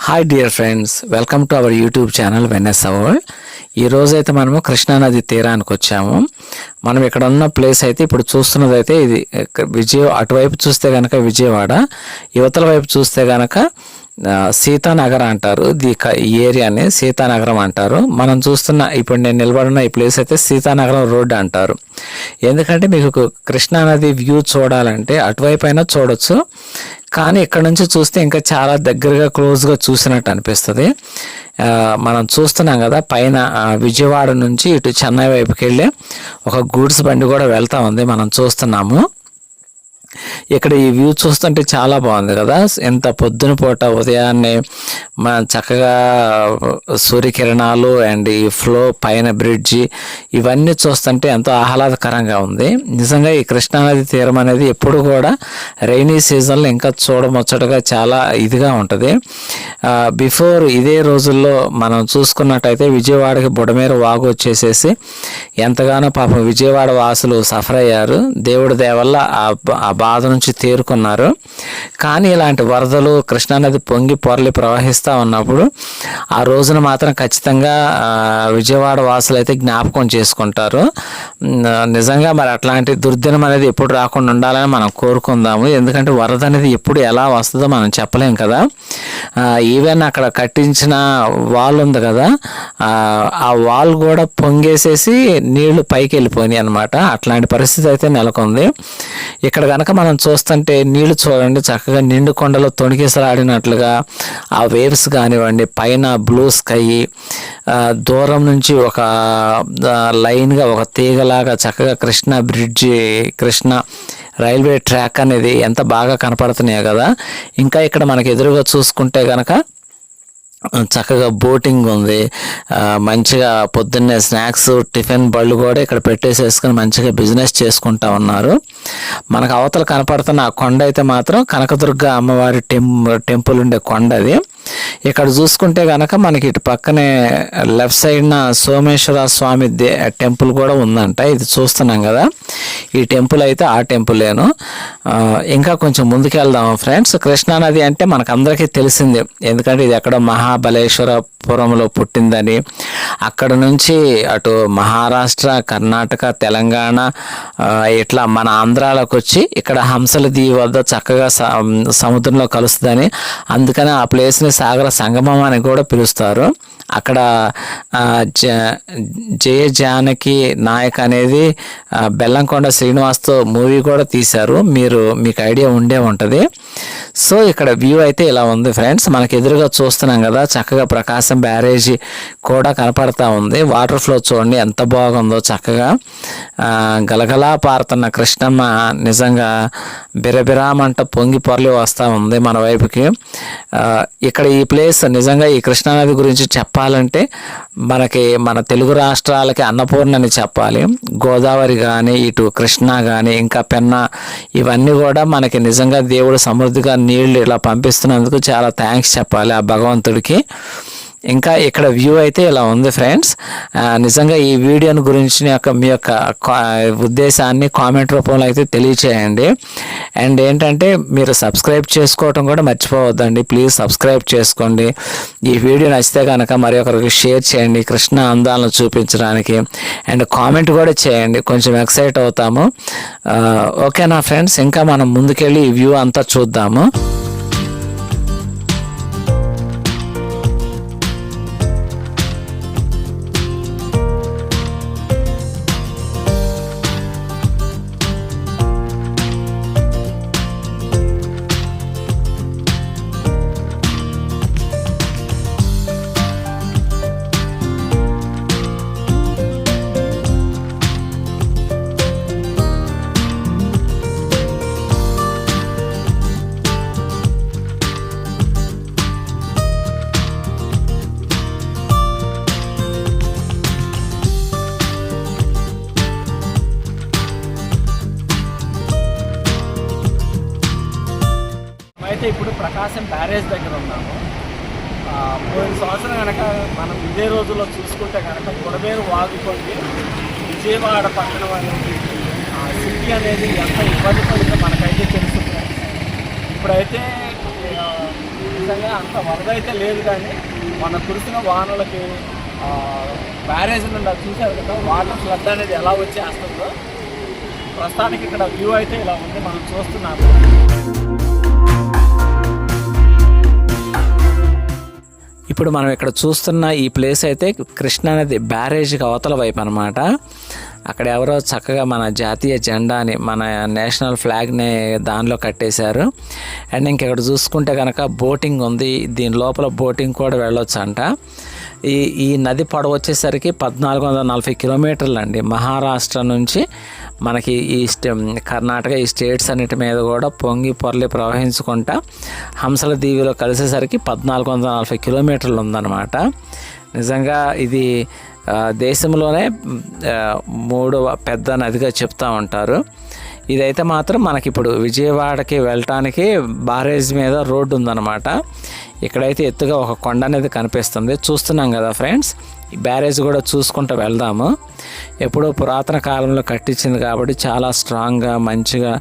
Hi dear friends, welcome to our YouTube channel వెన్నెస్ world. ఈరోజు అయితే మనము కృష్ణానది తీరానికి వచ్చాము. మనం ఇక్కడ ఉన్న ప్లేస్ అయితే ఇప్పుడు చూస్తున్నది అయితే ఇది అటువైపు చూస్తే కనుక విజయవాడ, యువతల వైపు చూస్తే కనుక సీతానగర్ అంటారు. ఈ ఏరియాని సీతానగరం అంటారు. మనం చూస్తున్న ఇప్పుడు నేను నిలబడిన ఈ ప్లేస్ అయితే సీతానగరం రోడ్ అంటారు. ఎందుకంటే మీకు కృష్ణానది వ్యూ చూడాలంటే అటువైపు అయినా చూడొచ్చు, కానీ ఇక్కడ నుంచి చూస్తే ఇంకా చాలా దగ్గరగా క్లోజ్గా చూసినట్టు అనిపిస్తుంది. మనం చూస్తున్నాం కదా పైన విజయవాడ నుంచి ఇటు చెన్నై వైపుకి వెళ్ళే ఒక గూడ్స్ బండి కూడా వెళ్తా ఉంది, మనం చూస్తున్నాము. ఇక్కడ ఈ వ్యూ చూస్తుంటే చాలా బాగుంది కదా. ఎంత పొద్దున పూట ఉదయాన్నే మన చక్కగా సూర్యకిరణాలు అండ్ ఈ ఫ్లో పైన బ్రిడ్జి ఇవన్నీ చూస్తుంటే ఎంతో ఆహ్లాదకరంగా ఉంది. నిజంగా ఈ కృష్ణానది తీరం అనేది ఎప్పుడు కూడా రైనీ సీజన్లో ఇంకా చూడముచ్చటగా చాలా ఇదిగా ఉంటుంది. బిఫోర్ ఇదే రోజుల్లో మనం చూసుకున్నట్టయితే విజయవాడకి బుడమేరు వాగు వచ్చేసేసి ఎంతగానో పాపం విజయవాడ వాసులు సఫర్ అయ్యారు. దేవుడి దయ వల్ల ఆ బాధ నుంచి తేరుకున్నారు. కానీ ఇలాంటి వరదలు కృష్ణానది పొంగి పొరలి ప్రవహిస్తూ ఉన్నప్పుడు ఆ రోజున మాత్రం ఖచ్చితంగా విజయవాడ వాసులు అయితే జ్ఞాపకం చేసుకుంటారు. నిజంగా మరి అట్లాంటి దుర్దినం అనేది ఎప్పుడు రాకుండా ఉండాలని మనం కోరుకుందాము. ఎందుకంటే వరద అనేది ఎప్పుడు ఎలా వస్తుందో మనం చెప్పలేం కదా. ఈవెన్ అక్కడ కట్టించిన వాల్ ఉంది కదా, ఆ వాల్ కూడా పొంగేసేసి నీళ్లు పైకి వెళ్ళిపోయినాయి అనమాట. అట్లాంటి పరిస్థితి అయితే నెలకొంది. ఇక్కడ కనుక మనం చూస్తుంటే నీళ్లు చూడండి చక్కగా నిండు కొండలో తొణికిసలాడినట్లుగా ఆ వేవ్స్ కానివ్వండి, పైన బ్లూ స్కై, దూరం నుంచి ఒక లైన్గా ఒక తీగలాగా చక్కగా Krishna bridge, Krishna railway track అనేది ఎంత బాగా కనపడుతున్నాయో కదా. ఇంకా ఇక్కడ మనకి ఎదురుగా చూసుకుంటే కనుక చక్కగా బోటింగ్ ఉంది. మంచిగా పొద్దున్నే స్నాక్స్ టిఫిన్ బళ్ళు కూడా ఇక్కడ పెట్టేసేసుకొని మంచిగా బిజినెస్ చేసుకుంటా ఉన్నారు. మనకు అవతల కనపడుతున్న ఆ కొండ అయితే మాత్రం కనకదుర్గ అమ్మవారి టెంపుల్ ఉండే కొండ అది. ఇక్కడ చూసుకుంటే కనుక మనకి ఇటు పక్కనే లెఫ్ట్ సైడ్న సోమేశ్వర స్వామి టెంపుల్ కూడా ఉందంట. ఇది చూస్తున్నాం కదా, ఈ టెంపుల్ అయితే ఆ టెంపులేను. ఇంకా కొంచెం ముందుకు వెళ్దాము ఫ్రెండ్స్. కృష్ణానది అంటే మనకందరికీ తెలిసిందే, ఎందుకంటే ఇది ఎక్కడ మహాబలేశ్వరపురంలో పుట్టిందని. అక్కడ నుంచి అటు మహారాష్ట్ర, కర్ణాటక, తెలంగాణ ఇట్లా మన ఆంధ్రాలోకి వచ్చి ఇక్కడ హంసల దీవి వద్ద చక్కగా సముద్రంలో కలుస్తుందని, అందుకని ఆ ప్లేస్ని సాగర సంగమం అని కూడా పిలుస్తారు. అక్కడ జయ జానకి నాయక్ అనేది బెల్లంకొండ శ్రీనివాస్తో మూవీ కూడా తీశారు, మీకు ఐడియా ఉండే ఉంటుంది. సో ఇక్కడ వ్యూ అయితే ఇలా ఉంది ఫ్రెండ్స్. మనకి ఎదురుగా చూస్తున్నాం కదా చక్కగా ప్రకాశం బ్యారేజీ కూడా కనపడతా ఉంది. వాటర్ ఫ్లో చూడండి ఎంత బాగుందో, చక్కగా గలగలా పారుతున్న కృష్ణమ్మ నిజంగా బిరబిరామంట పొంగి పొరలి వస్తూ ఉంది మన వైపుకి. ఇక్కడ ఈ ప్లేస్ నిజంగా ఈ కృష్ణానది గురించి చెప్పాలంటే మన తెలుగు రాష్ట్రాలకి అన్నపూర్ణని చెప్పాలి. గోదావరి కానీ, ఇటు కృష్ణ కానీ, ఇంకా పెన్నా, ఇవన్నీ కూడా మనకి నిజంగా దేవుడు సమృద్ధిగా నీళ్లు ఇలా పంపిస్తున్నందుకు చాలా థ్యాంక్స్ చెప్పాలి ఆ భగవంతుడికి. ఇంకా ఇక్కడ వ్యూ అయితే ఇలా ఉంది ఫ్రెండ్స్. నిజంగా ఈ వీడియోని గురించి మీ యొక్క ఉద్దేశాన్ని కామెంట్ రూపంలో అయితే తెలియచేయండి. అండ్ ఏంటంటే మీరు సబ్స్క్రైబ్ చేసుకోవటం కూడా మర్చిపోవద్దండి. ప్లీజ్ సబ్స్క్రైబ్ చేసుకోండి. ఈ వీడియో నచ్చితే కనుక మరి ఒకరికి షేర్ చేయండి కృష్ణ అందాలను చూపించడానికి. అండ్ కామెంట్ కూడా చేయండి, కొంచెం ఎక్సైట్ అవుతాము. ఓకేనా ఫ్రెండ్స్, ఇంకా మనం ముందుకెళ్ళి ఈ వ్యూ అంతా చూద్దాము. అయితే ఇప్పుడు ప్రకాశం బ్యారేజ్ దగ్గర ఉన్నాము. పోయిన సంవత్సరం కనుక మనం ఇదే రోజుల్లో చూసుకుంటే కనుక బుడమేరు వాగుకొని విజయవాడ పట్టణం అనేది సిటీ అనేది ఎంత ఇబ్బంది పడిందో మనకైతే తెలుస్తుంది. ఇప్పుడైతే నిజంగా అంత వరద అయితే లేదు, కానీ మన కురిసిన వానలకి బ్యారేజ్ నుండి అది చూసారు కదా, వాటర్ ఫ్లడ్ అనేది ఎలా వచ్చేస్తుందో. ప్రస్తుతానికి ఇక్కడ వ్యూ అయితే ఇలా ఉంది, మనం చూస్తున్నాము. ఇప్పుడు మనం ఇక్కడ చూస్తున్న ఈ ప్లేస్ అయితే కృష్ణానది బ్యారేజ్కి అవతల వైపు అనమాట. అక్కడ ఎవరో చక్కగా మన జాతీయ జెండాని, మన నేషనల్ ఫ్లాగ్ని దానిలో కట్టేశారు. అండ్ ఇంకెక్కడ చూసుకుంటే కనుక బోటింగ్ ఉంది, దీని లోపల బోటింగ్ కూడా వెళ్ళొచ్చు అంట. ఈ నది పొడవు వచ్చేసరికి 1440 కిలోమీటర్లు అండి. మహారాష్ట్ర నుంచి మనకి ఈ కర్ణాటక ఈ స్టేట్స్ అన్నిటి మీద కూడా పొంగి పొరలి ప్రవహించుకుంటా హంసల దీవిలో కలిసేసరికి 1440 కిలోమీటర్లు ఉందన్నమాట. నిజంగా ఇది దేశంలోనే 3వ పెద్ద నదిగా చెప్తూ ఉంటారు. ఇదైతే మాత్రం మనకి ఇప్పుడు విజయవాడకి వెళ్ళటానికి బ్యారేజ్ మీద రోడ్డు ఉందన్నమాట. ఇక్కడైతే ఎత్తుగా ఒక కొండ అనేది కనిపిస్తుంది, చూస్తున్నాం కదా ఫ్రెండ్స్. ఈ బ్యారేజ్ కూడా చూసుకుంటూ వెళ్దాము. ఎప్పుడో పురాతన కాలంలో కట్టించింది కాబట్టి చాలా స్ట్రాంగ్గా మంచిగా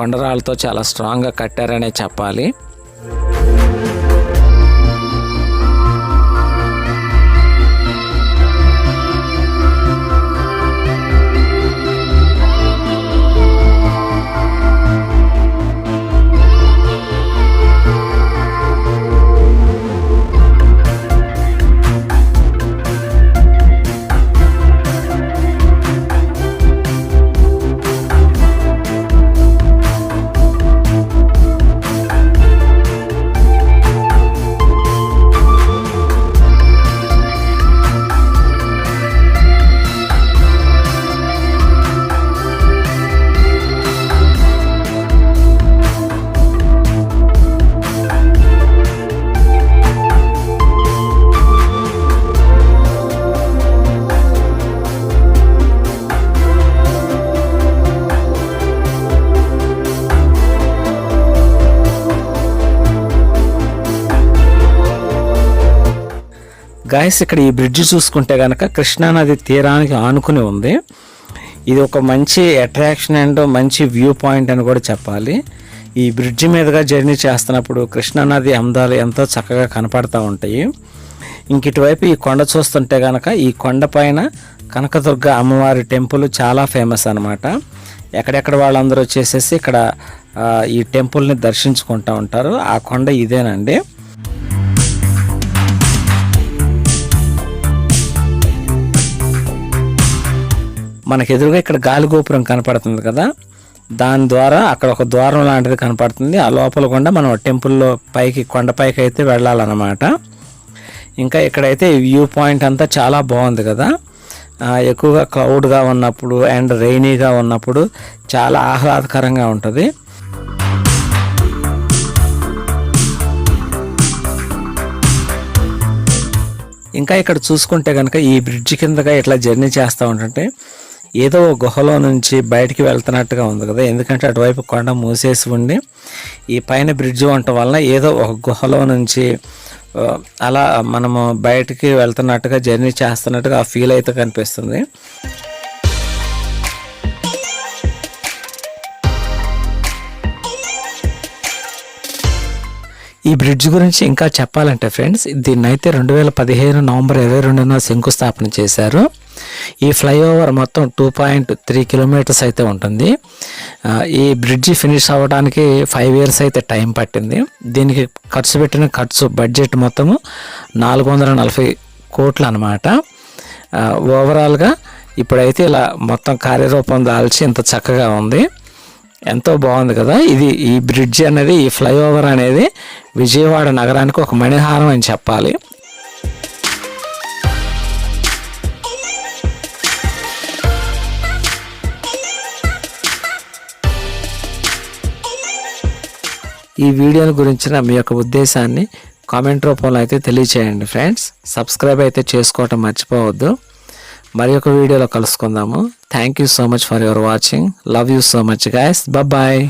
కొండరాళ్ళతో చాలా స్ట్రాంగ్గా కట్టారనే చెప్పాలి. గాయస్, ఇక్కడ ఈ బ్రిడ్జ్ చూసుకుంటే కనుక కృష్ణానది తీరానికి ఆనుకుని ఉంది. ఇది ఒక మంచి అట్రాక్షన్ అండ్ మంచి వ్యూ పాయింట్ అని కూడా చెప్పాలి. ఈ బ్రిడ్జ్ మీదుగా జర్నీ చేస్తున్నప్పుడు కృష్ణానది అందాలు ఎంతో చక్కగా కనపడతా ఉంటాయి. ఇంక ఇటువైపు ఈ కొండ చూస్తుంటే కనుక ఈ కొండ పైన కనకదుర్గ అమ్మవారి టెంపుల్ చాలా ఫేమస్ అనమాట. ఎక్కడెక్కడ వాళ్ళందరూ వచ్చేసేసి ఇక్కడ ఈ టెంపుల్ని దర్శించుకుంటూ ఉంటారు. ఆ కొండ ఇదేనండి. మనకు ఎదురుగా ఇక్కడ గాలి గోపురం కనపడుతుంది కదా, దాని ద్వారా అక్కడ ఒక ద్వారం లాంటిది కనపడుతుంది. ఆ లోపల కూడా మనం టెంపుల్లో పైకి కొండపైకి అయితే వెళ్ళాలన్నమాట. ఇంకా ఇక్కడైతే వ్యూ పాయింట్ అంతా చాలా బాగుంది కదా. ఎక్కువగా క్లౌడ్గా ఉన్నప్పుడు అండ్ రెయినీగా ఉన్నప్పుడు చాలా ఆహ్లాదకరంగా ఉంటుంది. ఇంకా ఇక్కడ చూసుకుంటే కనుక ఈ బ్రిడ్జ్ కిందగా ఇట్లా జర్నీ చేస్తూ ఉంటుంటే ఏదో గుహలో నుంచి బయటికి వెళ్తున్నట్టుగా ఉంది కదా. ఎందుకంటే అటువైపు కొండ మూసేసి ఉండి ఈ పైన బ్రిడ్జ్ ఉండటం వలన ఏదో ఒక గుహలో నుంచి అలా మనము బయటికి వెళ్తున్నట్టుగా జర్నీ చేస్తున్నట్టుగా ఆ ఫీల్ అయితే కనిపిస్తుంది. ఈ బ్రిడ్జ్ గురించి ఇంకా చెప్పాలంటే ఫ్రెండ్స్, దీన్నైతే 2015 నవంబర్ 22న శంకుస్థాపన చేశారు. ఈ ఫ్లైఓవర్ మొత్తం 2.3 కిలోమీటర్స్ అయితే ఉంటుంది. ఈ బ్రిడ్జి ఫినిష్ అవ్వడానికి 5 years అయితే టైం పట్టింది. దీనికి ఖర్చు పెట్టిన బడ్జెట్ మొత్తము 440 కోట్లు అనమాట. ఓవరాల్గా ఇప్పుడైతే ఇలా మొత్తం కార్యరూపం దాల్చి ఇంత చక్కగా ఉంది. ఎంతో బాగుంది కదా. ఈ బ్రిడ్జ్ అనేది, ఈ ఫ్లైఓవర్ అనేది విజయవాడ నగరానికి ఒక మణిహారం అని చెప్పాలి. ఈ వీడియోని గురించిన మీ యొక్క ఉద్దేశాన్ని కామెంట్ రూపంలో అయితే తెలియచేయండి ఫ్రెండ్స్. సబ్స్క్రైబ్ అయితే చేసుకోవటం మర్చిపోవద్దు. మరి ఒక వీడియోలో కలుసుకుందాము. Thank you so much for your watching. Love you so much guys. Bye.